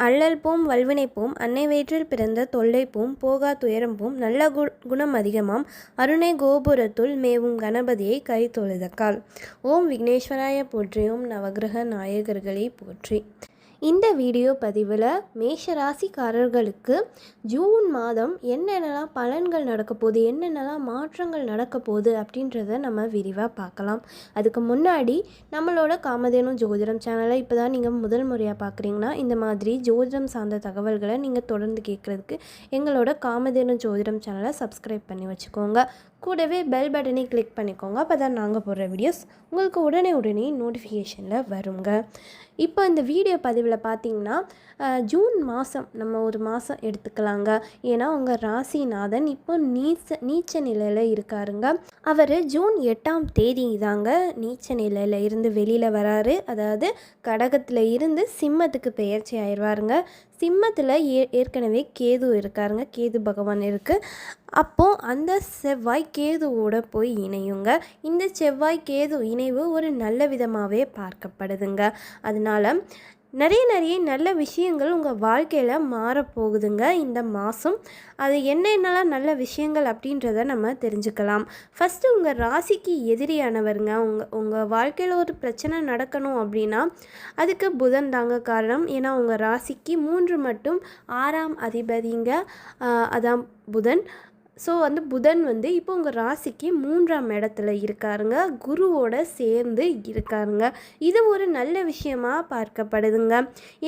அல்லல் போம் வல்வினை போம் அன்னை வயிற்றில் பிறந்த தொல்லை போம் போகா துயரம் போம் நல்ல குணம் அதிகமாம் அருணை கோபுரத்துள் மேவும் கணபதியை கை தொழுதக்கால். ஓம் விக்னேஸ்வராய போற்றி. ஓம் நவகிரக நாயகர்களை போற்றி. இந்த வீடியோ பதிவில் மேஷ ராசிக்காரர்களுக்கு ஜூன் மாதம் என்னென்னலாம் பலன்கள் நடக்க போகுது, என்னென்னலாம் மாற்றங்கள் நடக்க போகுது அப்படின்றத நம்ம விரிவாக பார்க்கலாம். அதுக்கு முன்னாடி நம்மளோட காமதேனு ஜோதிடம் சேனலை இப்போ தான் நீங்கள் முதல் முறையாக பார்க்குறீங்கன்னா இந்த மாதிரி ஜோதிடம் சார்ந்த தகவல்களை நீங்கள் தொடர்ந்து கேட்குறதுக்கு எங்களோட காமதேனு ஜோதிடம் சேனலை சப்ஸ்கிரைப் பண்ணி வச்சுக்கோங்க. கூடவே பெல் பட்டனை கிளிக் பண்ணிக்கோங்க. அப்போ தான் நாங்கள் போடுற வீடியோஸ் உங்களுக்கு உடனே நோட்டிஃபிகேஷனில் வருங்க. இப்போ இந்த வீடியோ பதிவில் பார்த்தீங்கன்னா ஜூன் மாதம் நம்ம ஒரு மாதம் எடுத்துக்கலாங்க. ஏன்னா உங்கள் ராசிநாதன் இப்போ நீச்ச நிலையில் இருக்காருங்க. அவர் ஜூன் 8ஆம் தேதி தாங்க நீச்ச நிலையில் இருந்து வெளியில் வராரு. அதாவது கடகத்தில் இருந்து சிம்மத்துக்கு பெயர்ச்சி ஆயிடுவாருங்க. சிம்மத்தில் ஏற்கனவே கேது இருக்காருங்க, கேது பகவான் இருக்குது. அப்போது அந்த செவ்வாய் கேதுவோட போய் இணையுங்க. இந்த செவ்வாய் கேது இணைவு ஒரு நல்ல விதமாகவே பார்க்கப்படுதுங்க. அதனால் நிறைய நல்ல விஷயங்கள் உங்கள் வாழ்க்கையில் மாறப்போகுதுங்க இந்த மாதம். அது என்னென்னலாம் நல்ல விஷயங்கள் அப்படின்றத நம்ம தெரிஞ்சுக்கலாம். ஃபஸ்ட்டு உங்கள் ராசிக்கு எதிரியானவருங்க. உங்கள் வாழ்க்கையில் ஒரு பிரச்சனை நடக்கணும் அப்படின்னா அதுக்கு புதன் தாங்க காரணம். ஏன்னா உங்கள் ராசிக்கு 3 மற்றும் 6ஆம் அதிபதிங்க, அதான் புதன். ஸோ புதன் இப்போ உங்கள் ராசிக்கு 3ஆம் இடத்துல இருக்காருங்க, குருவோட சேர்ந்து இருக்காருங்க. இது ஒரு நல்ல விஷயமாக பார்க்கப்படுதுங்க.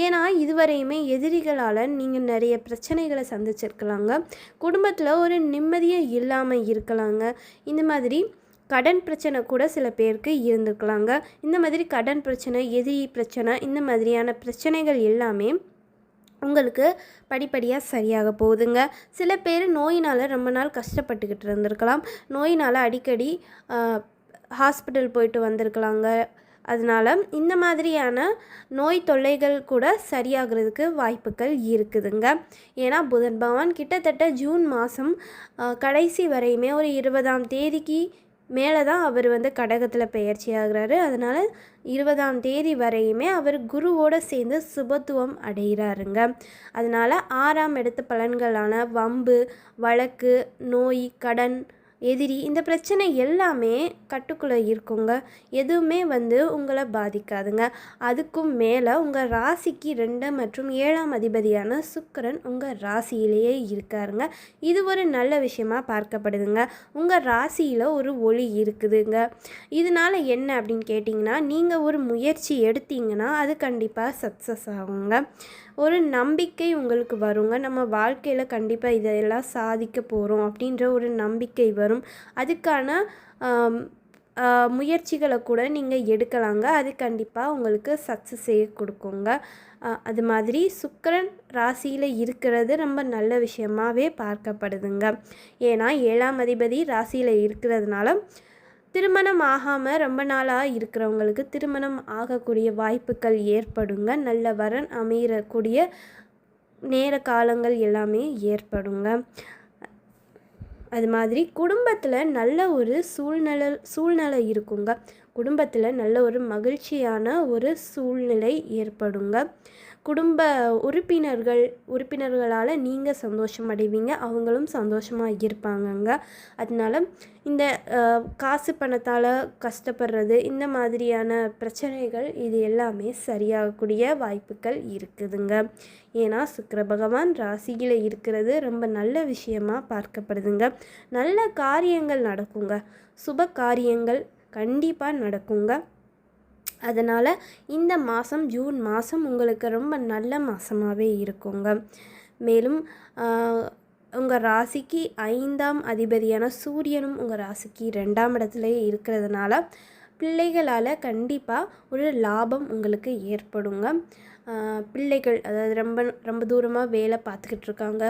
ஏன்னா இதுவரையுமே எதிரிகளால் நீங்கள் நிறைய பிரச்சனைகளை சந்திச்சிருக்கலாங்க. குடும்பத்தில் ஒரு நிம்மதியே இல்லாமல் இருக்கலாங்க. இந்த மாதிரி கடன் பிரச்சனை கூட சில பேருக்கு இருந்துக்கலாங்க. இந்த மாதிரி கடன் பிரச்சனை, எதிரி பிரச்சனை, இந்த மாதிரியான பிரச்சனைகள் எல்லாமே உங்களுக்கு படிப்படியாக சரியாக போகுதுங்க. சில பேர் நோயினால் ரொம்ப நாள் கஷ்டப்பட்டுக்கிட்டு இருந்திருக்கலாம். நோயினால் அடிக்கடி ஹாஸ்பிட்டல் போயிட்டு வந்திருக்கலாங்க. அதனால் இந்த மாதிரியான நோய் தொல்லைகள் கூட சரியாகிறதுக்கு வாய்ப்புகள் இருக்குதுங்க. ஏன்னா புதன் பகவான் கிட்டத்தட்ட ஜூன் மாதம் கடைசி வரையுமே ஒரு 20ஆம் தேதிக்கு மேலே தான் அவர் கடகத்தில் பெயர்ச்சி ஆகிறாரு. அதனால் 20ஆம் தேதி வரையுமே அவர் குருவோடு சேர்ந்து சுபத்துவம் அடைகிறாருங்க. அதனால் 6ஆம் இடத்து பலன்களான வம்பு, வழக்கு, நோய், கடன், எதிரி, இந்த பிரச்சனை எல்லாமே கட்டுக்குள்ளே இருக்குங்க. எதுவுமே உங்களை பாதிக்காதுங்க. அதுக்கும் மேலே உங்கள் ராசிக்கு 2 மற்றும் 7ஆம் அதிபதியான சுக்கிரன் உங்கள் ராசியிலேயே இருக்காருங்க. இது ஒரு நல்ல விஷயமாக பார்க்கப்படுதுங்க. உங்கள் ராசியில் ஒரு ஒளி இருக்குதுங்க. இதனால் என்ன அப்படின்னு கேட்டிங்கன்னா, நீங்கள் ஒரு முயற்சி எடுத்தீங்கன்னா அது கண்டிப்பாக சக்ஸஸ் ஆகுங்க. ஒரு நம்பிக்கை உங்களுக்கு வருங்க. நம்ம வாழ்க்கையில் கண்டிப்பாக இதெல்லாம் சாதிக்க போகிறோம் அப்படின்ற ஒரு நம்பிக்கை வரும். அதுக்கான முயற்சிகளை கூட நீங்கள் எடுக்கலாங்க. அது கண்டிப்பாக உங்களுக்கு சக்ஸஸையே கொடுக்குங்க. அது மாதிரி சுக்கிரன் ராசியில் இருக்கிறது ரொம்ப நல்ல விஷயமாகவே பார்க்கப்படுதுங்க. ஏன்னா 7ஆம் அதிபதி ராசியில் இருக்கிறதுனால திருமணம் ஆகாமல் ரொம்ப நாளாக இருக்கிறவங்களுக்கு திருமணம் ஆகக்கூடிய வாய்ப்புகள் ஏற்படுங்க. நல்ல வரன் அமையக்கூடிய நேர காலங்கள் எல்லாமே ஏற்படுங்க. அது மாதிரி குடும்பத்தில் நல்ல ஒரு சூழ்நிலை இருக்குங்க. குடும்பத்தில் நல்ல ஒரு மகிழ்ச்சியான ஒரு சூழ்நிலை ஏற்படுங்க. குடும்ப உறுப்பினர்களால் நீங்கள் சந்தோஷம் அடைவீங்க, அவங்களும் சந்தோஷமாக இருப்பாங்கங்க. அதனால் இந்த காசு பணத்தால் கஷ்டப்படுறது, இந்த மாதிரியான பிரச்சனைகள் இது எல்லாமே சரியாகக்கூடிய வாய்ப்புகள் இருக்குதுங்க. ஏன்னா சுக்கிர பகவான் ராசியில் இருக்கிறது ரொம்ப நல்ல விஷயமாக பார்க்கப்படுதுங்க. நல்ல காரியங்கள் நடக்குங்க, சுப காரியங்கள் கண்டிப்பாக நடக்குங்க. அதனால் இந்த மாதம் ஜூன் மாதம் உங்களுக்கு ரொம்ப நல்ல மாதமாகவே இருக்குங்க. மேலும் உங்கள் ராசிக்கு 5ஆம் அதிபதியான சூரியனும் உங்கள் ராசிக்கு 2ஆம் இடத்துல இருக்கிறதுனால பிள்ளைகளால் கண்டிப்பாக ஒரு லாபம் உங்களுக்கு ஏற்படுங்க. பிள்ளைகள் அதாவது ரொம்ப தூரமாக வேலை பார்த்துக்கிட்டு இருக்காங்க,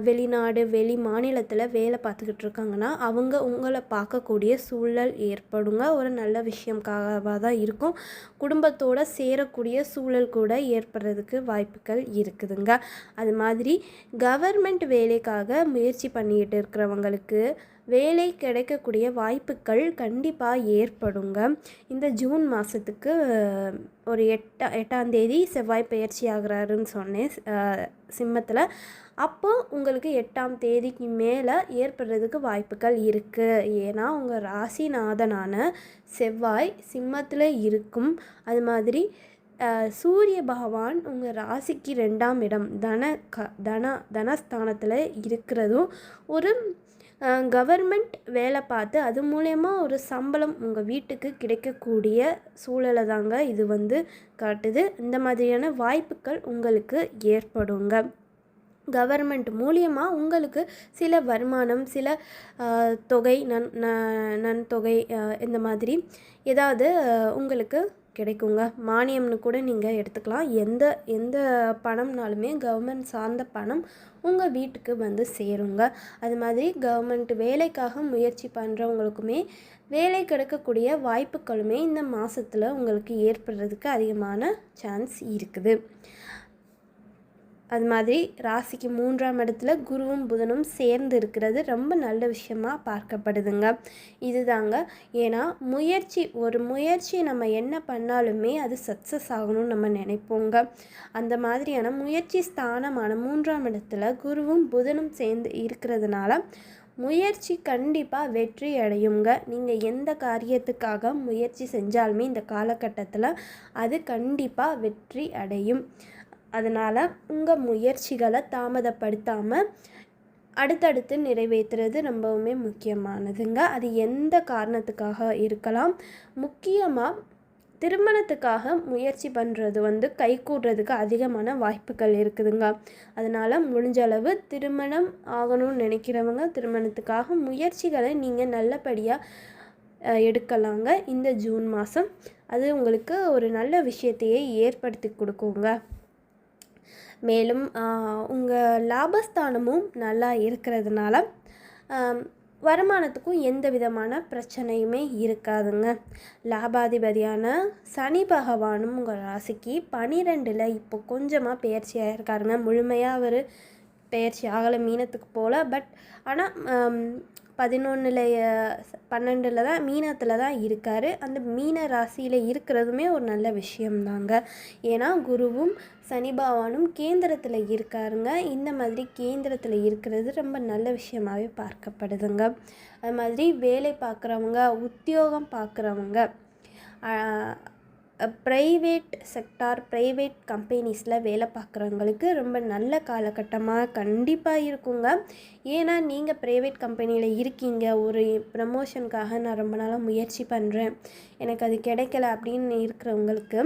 வெளிநாடு வெளி மாநிலத்தில் வேலை பார்த்துக்கிட்டு இருக்காங்கன்னா அவங்க உங்களை பார்க்கக்கூடிய சூழல் ஏற்படுங்க. ஒரு நல்ல விஷயம்காக தான் இருக்கும். குடும்பத்தோடு சேரக்கூடிய சூழல் கூட ஏற்படுறதுக்கு வாய்ப்புகள் இருக்குதுங்க. அது மாதிரி கவர்மெண்ட் வேலைக்காக முயற்சி பண்ணிக்கிட்டு இருக்கிறவங்களுக்கு வேலை கிடைக்கக்கூடிய வாய்ப்புகள் கண்டிப்பாக ஏற்படுங்க. இந்த ஜூன் மாதத்துக்கு ஒரு எட்டாம் தேதி செவ்வாய் பயிற்சி ஆகிறாருன்னு சொன்னேன் சிம்மத்தில். அப்போ உங்களுக்கு 8ஆம் தேதிக்கு மேலே ஏற்படுறதுக்கு வாய்ப்புகள் இருக்குது. ஏன்னா உங்கள் ராசிநாதனான செவ்வாய் சிம்மத்தில் இருக்கும். அது மாதிரி சூரிய பகவான் உங்கள் ராசிக்கு 2ஆம் இடம் தனஸ்தானத்தில் இருக்கிறதும் ஒரு கவர்மெண்ட் வேலை பார்த்து அது மூலயமா ஒரு சம்பளம் உங்கள் வீட்டுக்கு கிடைக்கக்கூடிய சூழலை தாங்க இது காட்டுது. இந்த மாதிரியான வாய்ப்புகள் உங்களுக்கு ஏற்படுங்க. கவர்மெண்ட் மூலியமாக உங்களுக்கு சில வருமானம், சில தொகை, நன்தொகை இந்த மாதிரி ஏதாவது உங்களுக்கு கிடைக்குங்க. மானியம்னு கூட நீங்கள் எடுத்துக்கலாம். எந்த பணம்னாலுமே கவர்மெண்ட் சார்ந்த பணம் உங்கள் வீட்டுக்கு சேருங்க. அது மாதிரி கவர்மெண்ட் வேலைக்காக முயற்சி பண்ணுறவங்களுக்குமே வேலை கிடைக்கக்கூடிய வாய்ப்புகளுமே இந்த மாதத்தில் உங்களுக்கு ஏற்படுறதுக்கு அதிகமான சான்ஸ் இருக்குது. அது மாதிரி ராசிக்கு 3ஆம் இடத்துல குருவும் புதனும் சேர்ந்து இருக்கிறது ரொம்ப நல்ல விஷயமாக பார்க்கப்படுதுங்க. இதுதாங்க. ஏன்னா ஒரு முயற்சி நம்ம என்ன பண்ணாலுமே அது சக்ஸஸ் ஆகணும்னு நம்ம நினைப்போங்க. அந்த மாதிரியான முயற்சி ஸ்தானமான 3ஆம் இடத்துல குருவும் புதனும் சேர்ந்து இருக்கிறதுனால முயற்சி கண்டிப்பாக வெற்றி அடையுங்க. நீங்கள் எந்த காரியத்துக்காக முயற்சி செஞ்சாலுமே இந்த காலகட்டத்தில் அது கண்டிப்பாக வெற்றி அடையும். அதனால் உங்கள் முயற்சிகளை தாமதப்படுத்தாமல் அடுத்தடுத்து நிறைவேற்றுறது ரொம்பவுமே முக்கியமானதுங்க. அது எந்த காரணத்துக்காக இருக்கலாம். முக்கியமாக திருமணத்துக்காக முயற்சி பண்ணுறது கைகூடுறதுக்கு அதிகமான வாய்ப்புகள் இருக்குதுங்க. அதனால் முடிஞ்ச அளவு திருமணம் ஆகணும்னு நினைக்கிறவங்க திருமணத்துக்காக முயற்சிகளை நீங்கள் நல்லபடியாக எடுக்கலாங்க. இந்த ஜூன் மாதம் அது உங்களுக்கு ஒரு நல்ல விஷயத்தையே ஏற்படுத்தி கொடுக்குங்க. மேலும் உங்கள் லாபஸ்தானமும் நல்லா இருக்கிறதுனால வருமானத்துக்கும் எந்த விதமான பிரச்சனையுமே இருக்காதுங்க. லாபாதிபதியான சனி பகவானும் உங்கள் ராசிக்கு 12ல் இப்போ கொஞ்சமாக பெயர்ச்சியாக இருக்காருங்க. முழுமையாக அவர் பெயர்ச்சி ஆகலை மீனத்துக்கு போல். பட் ஆனால் 12ல் தான் மீனத்தில் தான் இருக்கார். அந்த மீன ராசியில் இருக்கிறதுமே ஒரு நல்ல விஷயம்தாங்க. ஏன்னா குருவும் சனி பகவானும் கேந்திரத்தில் இருக்காருங்க. இந்த மாதிரி கேந்திரத்தில் இருக்கிறது ரொம்ப நல்ல விஷயமாகவே பார்க்கப்படுதுங்க. அது மாதிரி வேலை பார்க்குறவங்க, உத்தியோகம் பார்க்குறவங்க, ப்ரைவேட் செக்டார், ப்ரைவேட் கம்பெனிஸில் வேலை பார்க்குறவங்களுக்கு ரொம்ப நல்ல காலகட்டமாக கண்டிப்பாக இருக்குங்க. ஏன்னா நீங்கள் ப்ரைவேட் கம்பெனியில் இருக்கீங்க, ஒரு ப்ரமோஷனுக்காக நான் ரொம்ப நாளாக முயற்சி பண்ணுறேன், எனக்கு அது கிடைக்கல அப்படின்னு இருக்கிறவங்களுக்கு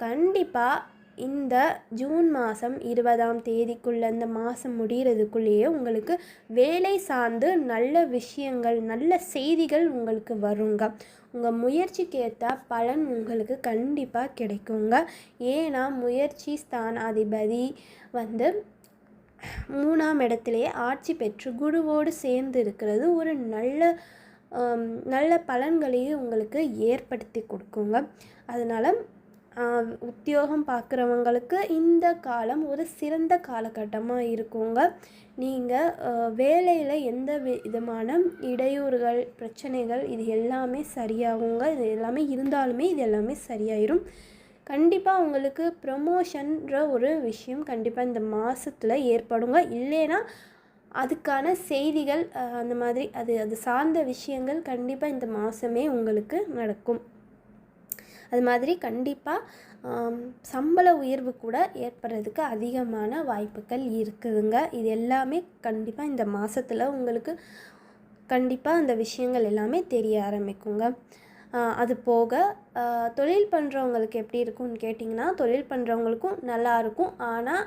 கண்டிப்பாக இந்த ஜூன் மாதம் 20ஆம் தேதிக்குள்ளே இந்த மாதம் முடிகிறதுக்குள்ளேயே உங்களுக்கு வேலை சார்ந்து நல்ல விஷயங்கள், நல்ல செய்திகள் உங்களுக்கு வருங்க. உங்கள் முயற்சிக்கு ஏற்ற பலன் உங்களுக்கு கண்டிப்பாக கிடைக்குங்க. ஏன்னா முயற்சி ஸ்தானாதிபதி 3ஆம் இடத்துலையே ஆட்சி பெற்று குருவோடு சேர்ந்து இருக்கிறது ஒரு நல்ல பலன்களையும் உங்களுக்கு ஏற்படுத்தி கொடுக்குங்க. அதனால் உத்தியோகம் பார்க்குறவங்களுக்கு இந்த காலம் ஒரு சிறந்த காலகட்டமாக இருக்குங்க. நீங்கள் வேலையில் எந்த விதமான இடையூறுகள், பிரச்சனைகள் இது எல்லாமே சரியாகுங்க. இது எல்லாமே இருந்தாலுமே இது எல்லாமே சரியாயிரும். கண்டிப்பாக உங்களுக்கு ப்ரமோஷன்ற ஒரு விஷயம் கண்டிப்பாக இந்த மாதத்தில் ஏற்படுங்க. இல்லைன்னா அதுக்கான செய்திகள் அந்த மாதிரி அது சார்ந்த விஷயங்கள் கண்டிப்பாக இந்த மாதமே உங்களுக்கு நடக்கும். அது மாதிரி கண்டிப்பாக சம்பள உயர்வு கூட ஏற்படுறதுக்கு அதிகமான வாய்ப்புகள் இருக்குதுங்க. இது எல்லாமே கண்டிப்பாக இந்த மாதத்தில் உங்களுக்கு கண்டிப்பாக அந்த விஷயங்கள் எல்லாமே தெரிய ஆரம்பிக்குங்க. அது போக தொழில் பண்ணுறவங்களுக்கு எப்படி இருக்கும்னு கேட்டிங்கன்னா, தொழில் பண்ணுறவங்களுக்கும் நல்லாயிருக்கும். ஆனால்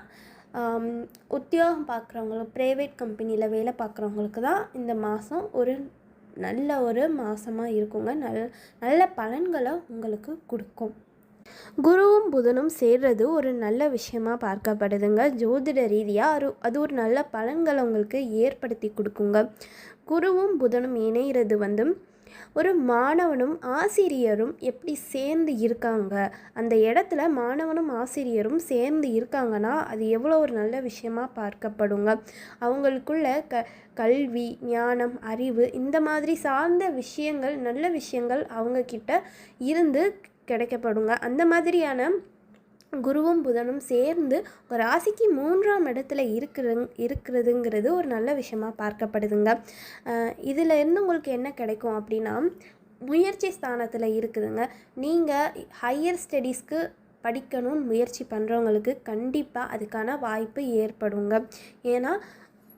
உத்தியோகம் பார்க்குறவங்களுக்கு, ப்ரைவேட் கம்பெனியில் வேலை பார்க்குறவங்களுக்கு தான் இந்த மாதம் ஒரு நல்ல ஒரு மாதமாக இருக்குங்க. நல்ல பலன்களை உங்களுக்கு கொடுக்கும். குருவும் புதனும் சேர்றது ஒரு நல்ல விஷயமாக பார்க்கப்படுதுங்க. ஜோதிட ரீதியாக அது ஒரு நல்ல பலன்களை உங்களுக்கு ஏற்படுத்தி கொடுக்குங்க. குருவும் புதனும் இணைகிறது ஒரு மாணவனும் ஆசிரியரும் எப்படி சேர்ந்து இருக்காங்க, அந்த இடத்துல மாணவனும் ஆசிரியரும் சேர்ந்து இருக்காங்கன்னா அது எவ்வளோ ஒரு நல்ல விஷயமா பார்க்கப்படுங்க. அவங்களுக்குள்ள கல்வி, ஞானம், அறிவு இந்த மாதிரி சார்ந்த விஷயங்கள், நல்ல விஷயங்கள் அவங்கக்கிட்ட இருந்து கிடைக்கப்படுங்க. அந்த மாதிரியான குருவும் புதனும் சேர்ந்து ஒரு ராசிக்கு 3ஆம் இடத்துல இருக்கிறதுங்கிறது ஒரு நல்ல விஷயமாக பார்க்கப்படுதுங்க. இதில் இருந்து உங்களுக்கு என்ன கிடைக்கும் அப்படின்னா, முயற்சி ஸ்தானத்தில் இருக்குதுங்க. நீங்கள் ஹையர் ஸ்டடீஸ்க்கு படிக்கணும்னு முயற்சி பண்ணுறவங்களுக்கு கண்டிப்பாக அதுக்கான வாய்ப்பு ஏற்படுங்க. ஏன்னா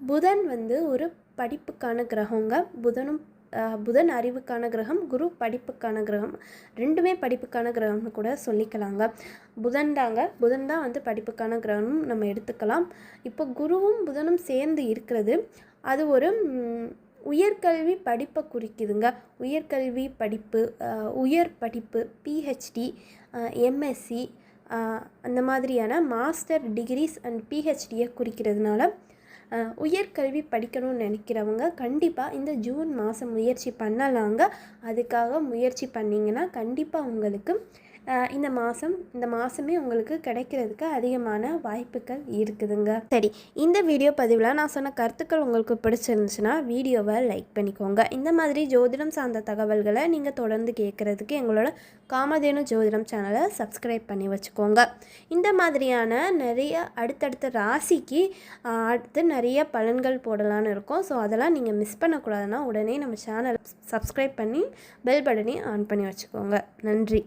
புதன் ஒரு படிப்புக்கான கிரகங்க. புதன் அறிவுக்கான கிரகம், குரு படிப்புக்கான கிரகம். ரெண்டுமே படிப்புக்கான கிரகம்னு கூட சொல்லிக்கலாங்க. புதன் தான் படிப்புக்கான கிரகம் நம்ம எடுத்துக்கலாம். இப்போ குருவும் புதனும் சேர்ந்து இருக்கிறது அது ஒரு உயர்கல்வி படிப்பை குறிக்குதுங்க. உயர்கல்வி படிப்பு, உயர் படிப்பு, பிஹெச்டி, எம்எஸ்சி அந்த மாதிரியான மாஸ்டர் டிகிரிஸ் அண்ட் பிஹெச்டியை குறிக்கிறதுனால உயர்கல்வி படிக்கணும்னு நினைக்கிறவங்க கண்டிப்பாக இந்த ஜூன் மாதம் முயற்சி பண்ணலாங்க. அதுக்காக முயற்சி பண்ணிங்கன்னா கண்டிப்பாக உங்களுக்கு இந்த மாதமே உங்களுக்கு கிடைக்கிறதுக்கு அதிகமான வாய்ப்புகள் இருக்குதுங்க. சரி, இந்த வீடியோ பதிவில் நான் சொன்ன கருத்துக்கள் உங்களுக்கு பிடிச்சிருந்துச்சுன்னா வீடியோவை லைக் பண்ணிக்கோங்க. இந்த மாதிரி ஜோதிடம் சார்ந்த தகவல்களை நீங்கள் தொடர்ந்து கேட்குறதுக்கு எங்களோட காமதேனு ஜோதிடம் சேனலை சப்ஸ்கிரைப் பண்ணி வச்சுக்கோங்க. இந்த மாதிரியான நிறைய அடுத்தடுத்த ராசிக்கு அடுத்து நிறைய பலன்கள் போடலான்னு இருக்கோம். ஸோ அதெல்லாம் நீங்கள் மிஸ் பண்ணக்கூடாதுன்னா உடனே நம்ம சேனலை சப்ஸ்கிரைப் பண்ணி பெல் பட்டனையும் ஆன் பண்ணி வச்சுக்கோங்க. நன்றி.